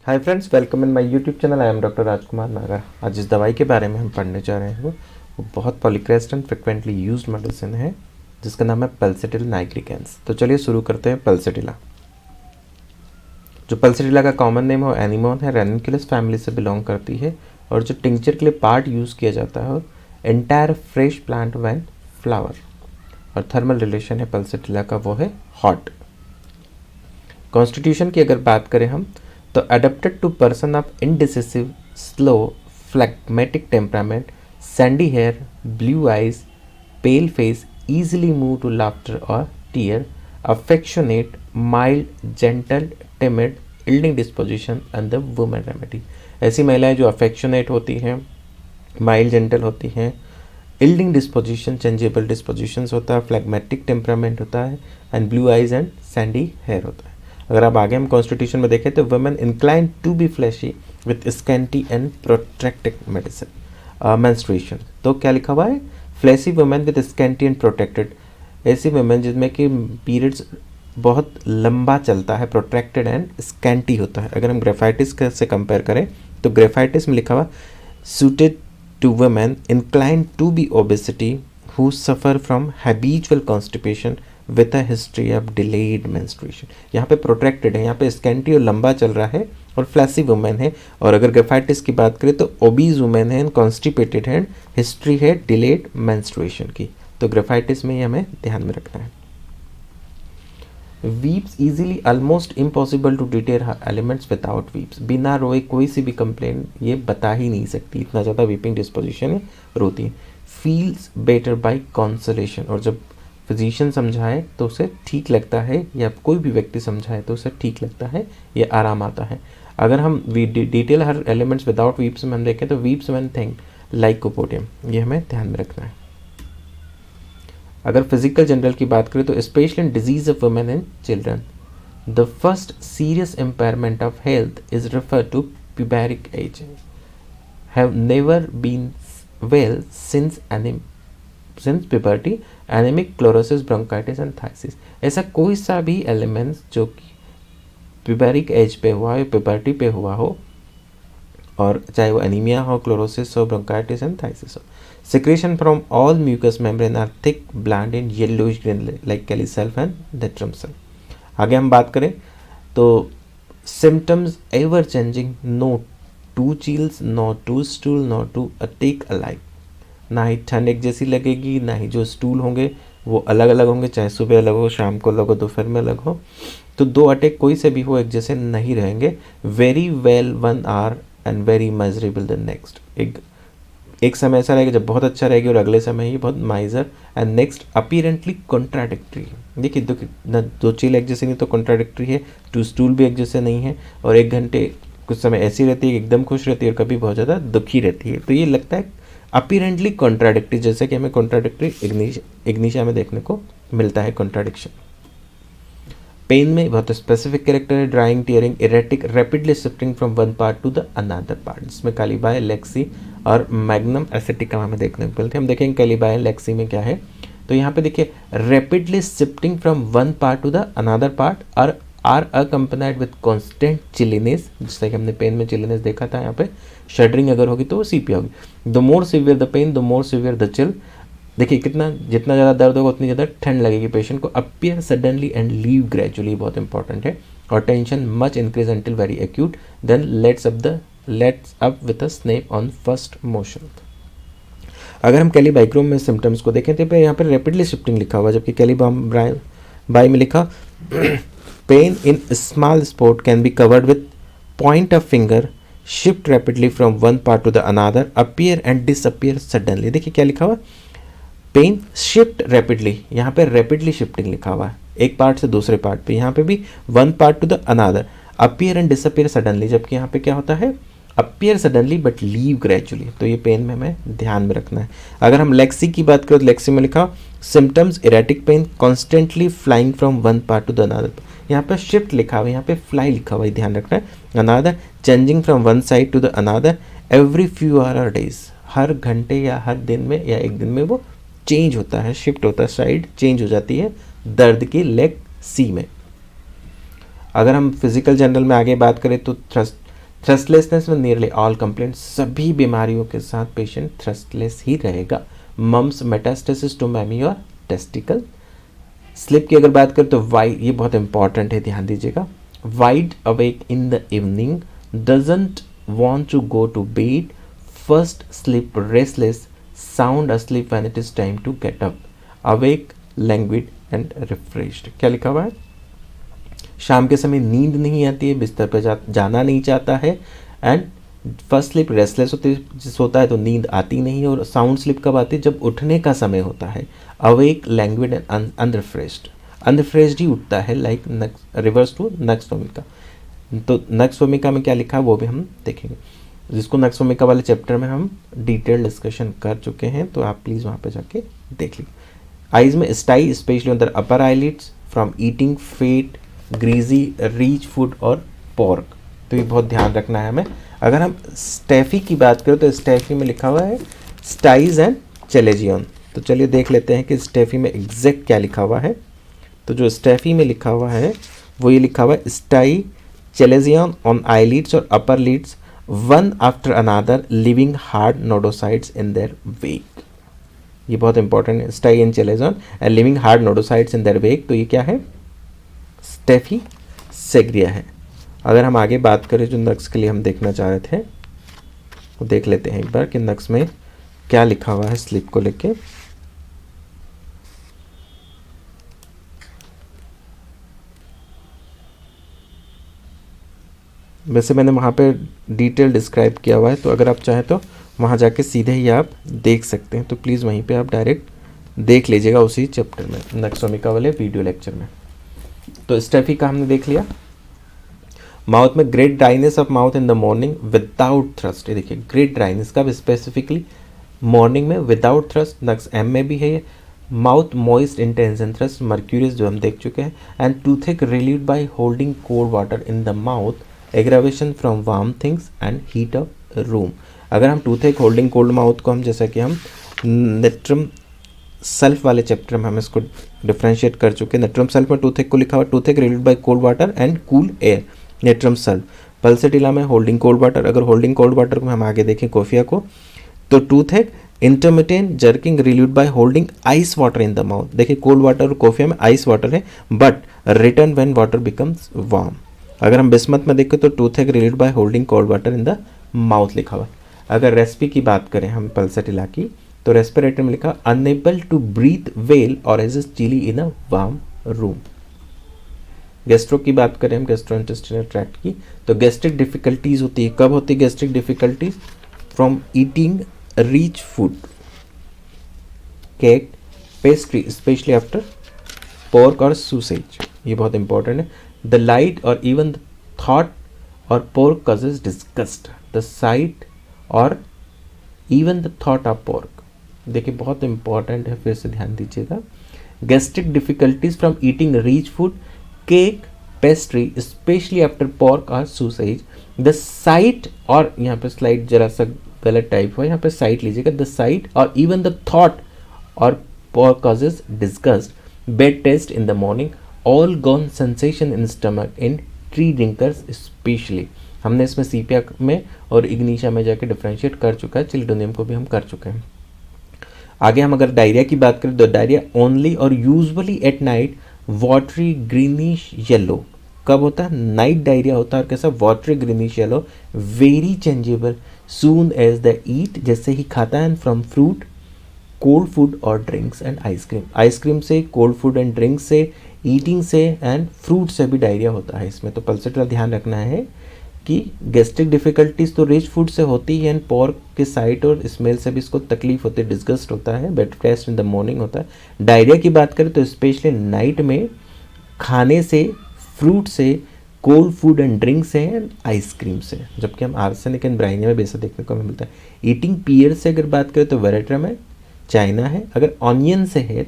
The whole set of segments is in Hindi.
Hi friends, welcome in my YouTube channel. I am doctor Rajkumar Nagar. आज जिस दवाई के बारे में हम पढ़ने जा रहे हैं वो बहुत polycrest and frequently used medicine है जिसका नाम है पल्सेटिल नाइग्रिकेंस। तो चलिए शुरू करते हैं। पल्सेटिला, जो पल्सेटिला का कॉमन नेम है वो एनीमोन है, रैनिकुलस फैमिली से बिलोंग करती है। और जो टिंचर के लिए पार्ट यूज़ किया जाता है entire fresh plant when flower. और थर्मल रिलेशन है पल्सेटिला का वो है हॉट। कॉन्स्टिट्यूशन की अगर बात करें हम तो adapted to person of indecisive, slow, phlegmatic temperament, sandy hair, blue eyes, pale face, easily move to laughter or tear, affectionate, mild, gentle, timid, yielding disposition and the woman remedy। ऐसी महिलाएं जो affectionate होती हैं, माइल्ड जेंटल होती हैं, yielding disposition, changeable dispositions होता है, phlegmatic temperament होता है and blue eyes and sandy hair होता है। अगर आप आगे हम कॉन्स्टिट्यूशन में देखें तो women incline to be flashy with scanty and protracted medicine menstruation. तो क्या लिखा हुआ है? Flashy women with scanty and protected, ऐसी वुमेन जिसमें कि पीरियड्स बहुत लंबा चलता है, प्रोट्रैक्टेड एंड स्कैंटी होता है। अगर हम ग्रेफाइटिस से कंपेयर करें तो ग्रेफाइटिस में लिखा हुआ suited to women incline to be obesity who suffer from habitual constipation with a history of delayed menstruation. यहाँ पे प्रोट्रैक्टेड है, यहाँ पे स्कैंटी और लंबा चल रहा है और फ्लैसी वुमेन है। और अगर ग्रेफाइटिस की बात करें तो ओबीज वुमेन है, कॉन्स्टिपेटेड है, हिस्ट्री है डिलेड मेंस्ट्रुएशन की। तो ग्रेफाइटिस में ये हमें ध्यान में रखना है। Weeps easily, almost impossible to detail her elements without weeps. बिना रोए कोई सी भी कंप्लेन ये बता ही नहीं सकती, इतना ज़्यादा वीपिंग डिस्पोजिशन है, रोती है। फील्स बेटर बाय कंसोलेशन, और जब फिजिशियन समझाए तो उसे ठीक लगता है, या कोई भी व्यक्ति समझाए तो उसे ठीक लगता है, या आराम आता है। अगर हम detail her elements without weeps में हम देखें तो वीप्स व्हेन थिंग लाइकोपोडियम, ये हमें ध्यान में रखना है। अगर फिजिकल जनरल की बात करें तो specially in disease of women and children the first serious impairment of health is refer to puberic age, have never been well since puberty, anaemic, chlorosis, bronchitis and phthisis. ऐसा कोई सा भी एलिमेंट्स जो कि प्यूबेरिक एज पे हुआ हो, प्यूबर्टी पे हुआ हो, और चाहे वो एनीमिया हो, क्लोरोसिस हो, ब्रोंकाइटिस एंड थाइसिस हो। Secretion from all mucous membrane are thick, bland and yellowish green like Kelly self and Detrum cell। आगे हम बात करें तो symptoms ever changing, no two chills, no two stool, no two attack alike। ना ही ठंड एक जैसी लगेगी, ना ही जो स्टूल होंगे वो अलग अलग होंगे, चाहे सुबह अलग हो, शाम को अलग हो, दोपहर में अलग हो। तो दो अटैक कोई से भी हो एक जैसे नहीं रहेंगे। Very well one R and very measurable the next. एक समय ऐसा रहेगा जब बहुत अच्छा रहेगी और अगले समय ही बहुत miser. And next apparently contradictory. देखिए दो चील एक जैसे नहीं तो कॉन्ट्राडिक्टरी है, टू स्टूल भी एक जैसे नहीं है, और एक घंटे कुछ समय ऐसी रहती है एकदम खुश रहती है और कभी बहुत ज़्यादा दुखी रहती है। तो ये लगता है अपीरेंटली कॉन्ट्राडिक्टरी, जैसे कि हमें कॉन्ट्राडिक्टरी इग्निशिया में देखने को मिलता है कॉन्ट्राडिक्शन। पेन में बहुत स्पेसिफिक कैरेक्टर है, drawing, tearing, erratic, rapidly shifting from one part to the another part, जिसमें कैलिबाई, लेक्सी और मैग्नम एसिटिकम हमें देखने को मिलते हैं। हम देखेंगे कैलिबाई, लेक्सी में क्या है। तो यहाँ पे देखिए rapidly shifting from one part to the another part और आर अकम्पनाइड विद कॉन्स्टेंट चिलीनेस, जैसे कि हमने पेन में चिलीनेस देखा था। यहाँ पे शडरिंग अगर होगी तो वो सीपिया होगी। The more severe the pain the more severe the chill. देखिए जितना ज़्यादा दर्द होगा उतनी ज़्यादा ठंड लगेगी पेशेंट को। Appear suddenly and leave gradually, बहुत इंपॉर्टेंट है। और tension much increase until very acute, then lets up with a snap on first motion. अगर हम कैलिबाइक्रोम में सिम्टम्स को देखें तो यहाँ पर रैपिडली शिफ्टिंग लिखा हुआ, जबकि कैलिबाई में लिखा pain in small spot can be covered with point of finger, shift rapidly from one part to the another, appear and disappear suddenly. देखिए क्या लिखा हुआ, पेन शिफ्ट रैपिडली, यहाँ पे रैपिडली शिफ्टिंग लिखा हुआ है एक पार्ट से दूसरे पार्ट पे, यहाँ पे भी one part to the another, appear and disappear suddenly, जबकि यहाँ पे क्या होता है appear suddenly but leave gradually. तो ये पेन में हमें ध्यान में रखना है। अगर हम लेक्सी की बात करें तो लेक्सी में लिखा symptoms erratic pain constantly flying from one part to the another, यहाँ पे शिफ्ट लिखा हुआ है, यहाँ पे फ्लाई लिखा हुआ है, ध्यान रखना है। Another changing from one side to the another every few hour और डेज, हर घंटे या हर दिन में या एक दिन में वो चेंज होता है, शिफ्ट होता है, साइड चेंज हो जाती है दर्द की लेग सी में। अगर हम फिजिकल जनरल में आगे बात करें तो थ्रस्ट थ्रस्टलेसनेस में नियरली ऑल कंप्लेंट, सभी बीमारियों के साथ पेशेंट थ्रस्टलेस ही रहेगा। मम्स मेटास्टेसिस टू मैमी और टेस्टिकल। स्लिप की अगर बात करें तो वाइड, ये बहुत इंपॉर्टेंट है, ध्यान दीजिएगा। Wide awake in the evening, doesn't want to go to bed, first sleep restless, sound asleep when it is time to get up, awake, languid and refreshed। क्या लिखा हुआ है? शाम के समय नींद नहीं आती है, बिस्तर पर जाना नहीं चाहता है, एंड फर्स्ट स्लिप रेस्टलेस होता है तो नींद आती नहीं है, और साउंड स्लिप कब आती है? जब उठने का समय होता है। अवेक, लैंग्विड एंड अनरिफ्रेश्ड, अनरिफ्रेश्ड ही उठता है, लाइक रिवर्स टू नक्सवमिका। तो नक्सवमिका में क्या लिखा है वो भी हम देखेंगे, जिसको नक्सवमिका वाले चैप्टर में हम डिटेल डिस्कशन कर चुके हैं, तो आप प्लीज़ वहाँ पे जाके देख लीजिए। आइज में stye specially on the upper eyelids from eating fat, greasy, rich food और पोर्क, तो ये बहुत ध्यान रखना है हमें। अगर हम स्टेफी की बात करें तो स्टेफी में लिखा हुआ है स्टाइज एंड चेलेजियन, तो चलिए देख लेते हैं कि स्टेफी में एग्जैक्ट क्या लिखा हुआ है। तो जो स्टेफी में लिखा हुआ है वो ये लिखा हुआ है स्टाई चेलेजियन ऑन आईलिड्स और upper lids, one after another, leaving hard nodosities in their wake. ये बहुत इंपॉर्टेंट है, stye and chalazion and leaving hard nodosities in their wake, तो ये क्या है? स्टेफी सेग्रिया है। अगर हम आगे बात करें जो नक्स के लिए हम देखना चाह रहे थे, तो देख लेते हैं एक बार कि नक्स में क्या लिखा हुआ है स्लीप को लेके। वैसे मैंने वहाँ पे डिटेल डिस्क्राइब किया हुआ है, तो अगर आप चाहें तो वहाँ जाके सीधे ही आप देख सकते हैं, तो प्लीज़ वहीं पे आप डायरेक्ट देख लीजिएगा उसी चैप्टर में, नक्सवमिका वाले वीडियो लेक्चर में। तो स्टेफी का हमने देख लिया। माउथ में great dryness of mouth in the morning without thrust, ये देखिए ग्रेट ड्राइनेस का स्पेसिफिकली मॉर्निंग में विदाउट थ्रस्ट, नक्स एम में भी है ये। Mouth moist intense and thrust, mercurius जो हम देख चुके हैं, and toothache relieved by holding cold water in the mouth, aggravation from warm things and heat of room. अगर हम टूथेक होल्डिंग कोल्ड माउथ को हम, जैसा कि हम नेट्रम सेल्फ वाले चैप्टर में हम इसको डिफ्रेंशिएट कर चुके हैं। नेट्रम सेल्फ में टूथेक को लिखा हुआ toothache relieved by cold water and cool air, natrum sulph. Pulsatilla में होल्डिंग कोल्ड वाटर, अगर होल्डिंग कोल्ड वाटर को हम आगे देखें कोफिया को, तो toothache intermittent jerking relieved by holding ice water in the mouth. देखिए कोल्ड वाटर और कोफिया में आइस वाटर है, but return when water becomes warm. अगर हम बिस्मत में देखें तो toothache relieved by holding cold water in the mouth लिखा हुआ। अगर रेस्पी की बात करें हम पल्सेटिला की, तो रेस्पिरेटर में लिखा अनएबल टू ब्रीथ वेल और as chilly in a warm room. Gastro की बात करें हम, गैस्ट्रोइंटेस्टिनल ट्रैक्ट की, तो गैस्ट्रिक डिफिकल्टीज होती है। कब होती है gastric difficulties? From eating rich food, cake, pastry, specially after pork और सूसेज, ये बहुत इंपॉर्टेंट है। द लाइट और इवन द थॉट और pork causes disgust, the sight और even the thought of pork, देखिए बहुत इंपॉर्टेंट है, फिर से ध्यान दीजिएगा। Gastric difficulties from eating rich food, cake, pastry, specially after pork और सूसेज, द साइट, और यहाँ पे स्लाइड जरा सा गलत टाइप हुआ, यहाँ पे साइट लीजिएगा, द साइट और इवन द थॉट और pork causes disgust, bad taste in the morning, all gone sensation in stomach in tea drinkers especially. हमने इसमें सीपिया में और इग्निशा में जाके डिफ्रेंशिएट कर चुका है, चिल्डोनियम को भी हम कर चुके हैं। आगे हम अगर डायरिया की बात करें तो डायरिया ओनली और usually at night, watery greenish yellow. कब होता है? नाइट डायरिया होता है, और कैसा? Watery greenish yellow, very changeable soon as the eat, जैसे ही खाता है, फ्रॉम फ्रूट, कोल्ड फूड और ड्रिंक्स एंड आइसक्रीम। आइसक्रीम से, कोल्ड फूड एंड ड्रिंक्स से, ईटिंग से एंड फ्रूट से भी डायरिया होता है इसमें। तो पल्सेटिला ध्यान रखना है कि गैस्ट्रिक डिफिकल्टीज तो रिच फूड से होती है, एंड पोर्क के साइट और स्मेल से भी इसको तकलीफ होती है, डिस्गस्ट होता है, bad taste in the morning होता है। डायरिया की बात करें तो स्पेशली नाइट में खाने से, फ्रूट से, कोल्ड फूड एंड ड्रिंक से एंड आइसक्रीम से, जबकि हम आर्सेनिक एंड ब्राइनिया में बेसा देखने को हमें मिलता है। ईटिंग पीयर से अगर बात करें तो वेरेट्रम है, चाइना है। अगर ऑनियन से है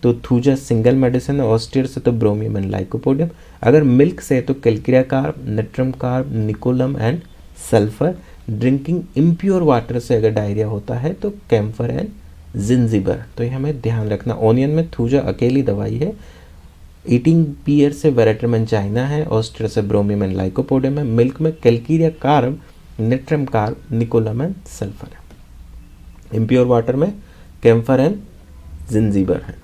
तो थूजा सिंगल मेडिसिन है, ऑस्टियर से तो ब्रोमियम एंड लाइकोपोडियम। अगर मिल्क से है तो calcarea carb, natrum carb, niccolum and sulphur. Drinking impure water से अगर डायरिया होता है तो कैम्फर एंड जिंजिबर। तो ये हमें ध्यान रखना। ऑनियन में थूजा अकेली दवाई है, ईटिंग बियर से वेरेट्रम एंजाइना है, ऑस्ट्रिया से ब्रोमियम एंड लाइकोपोडियम है, मिल्क में calcarea carb, natrum carb, niccolum and sulphur है, इम्प्योर वाटर में कैम्फर एंड जिंजीबर है।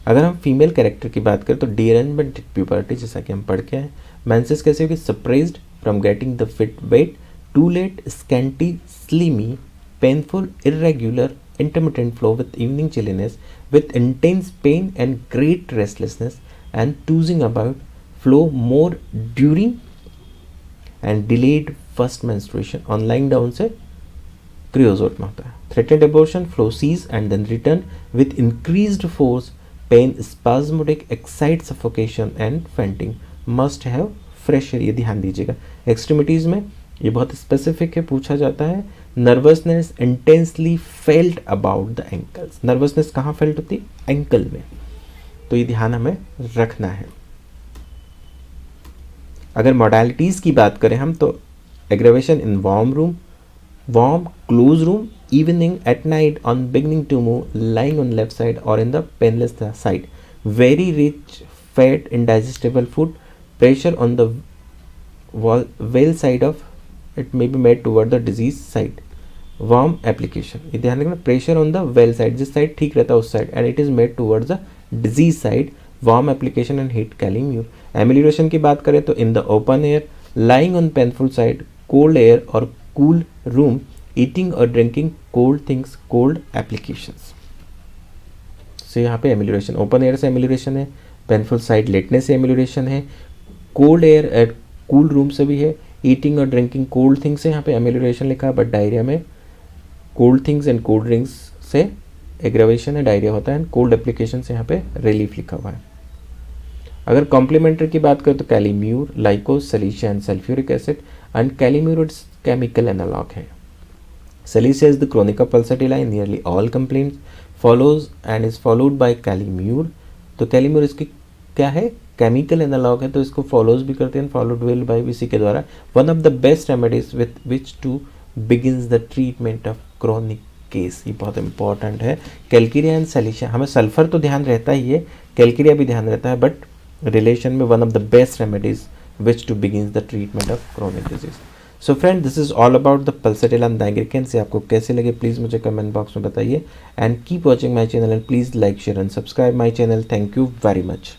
अगर हम फीमेल कैरेक्टर की बात करें तो डीअरेंजमेंट प्यूबर्टी, जैसा कि हम पढ़ के आए, मेंसेस कैसे होगी, surprised from getting the feet wet, too late, scanty, slimy, painful, irregular, intermittent flow with evening chilliness, with intense pain and great restlessness, and oozing about, flow more during and delayed first menstruation, on lying down से क्रियोजोट में होता है। Threatened abortion, flow cease and then return with increased force, pain, spasmodic, excite, suffocation and fainting, must have fresh air, ये ध्यान दीजिएगा। एक्सट्रीमिटीज में ये बहुत स्पेसिफिक है, पूछा जाता है, nervousness intensely felt about the ankles, nervousness कहाँ फेल्ट होती है, एंकल में, तो ये ध्यान हमें रखना है। अगर मॉडलिटीज की बात करें हम तो aggravation in warm room, warm close room, evening, at night, on beginning to move, lying on left side और in the painless side, very rich fat indigestible food, pressure on the well side of it may be made toward the disease side, warm application, ये ध्यान रखना, pressure on the well side, जिस साइड ठीक रहता है उस side, and it is made towards the disease side, warm application and heat kali mur. Amelioration की बात करें तो in the open air, lying on painful side, cold air और कूल रूम, ईटिंग और drinking cold things, cold applications. So यहाँ पे एमिलिरेशन, ओपन एयर से एमिलिरेशन है, पेनफुल साइड लेटने से एमिलिरेशन है, cold air at cool room से भी है, ईटिंग और ड्रिंकिंग कोल्ड थिंग्स से यहाँ पे एमिलिरेशन लिखा है, बट डायरिया में cold things and cold drinks से एग्रावेशन है, डायरिया होता है, एंड कोल्ड एप्लीकेशन से यहाँ पे रिलीफ लिखा हुआ है। अगर कॉम्प्लीमेंट्री की बात करें तो kali mur, lycos, silicea and sulphuric acid, and kali mur its chemical analogue है। Salicia is the chronic pulsatilla in nearly all complaints, follows and is followed by कैलीम्यूर, तो कैलीम्यूर इसकी क्या है, केमिकल एनालॉग है, तो इसको फॉलोज भी करते हैं, फॉलोड विल बाय इसी के द्वारा। One of the best remedies with which to begins the treatment of chronic case, ये बहुत इंपॉर्टेंट है। कैल्कीरिया एंड सलीशिया, हमें सल्फर तो ध्यान रहता ही है, कैल्कीरिया भी ध्यान रहता है, बट रिलेशन में one of the best remedies which to begins the treatment of chronic disease. So friend, this is all about the pulsatilla and nigricans. से आपको कैसे लगे प्लीज़ मुझे कमेंट बॉक्स में बताइए, and keep watching my channel and please like, share and subscribe my channel. Thank you very much.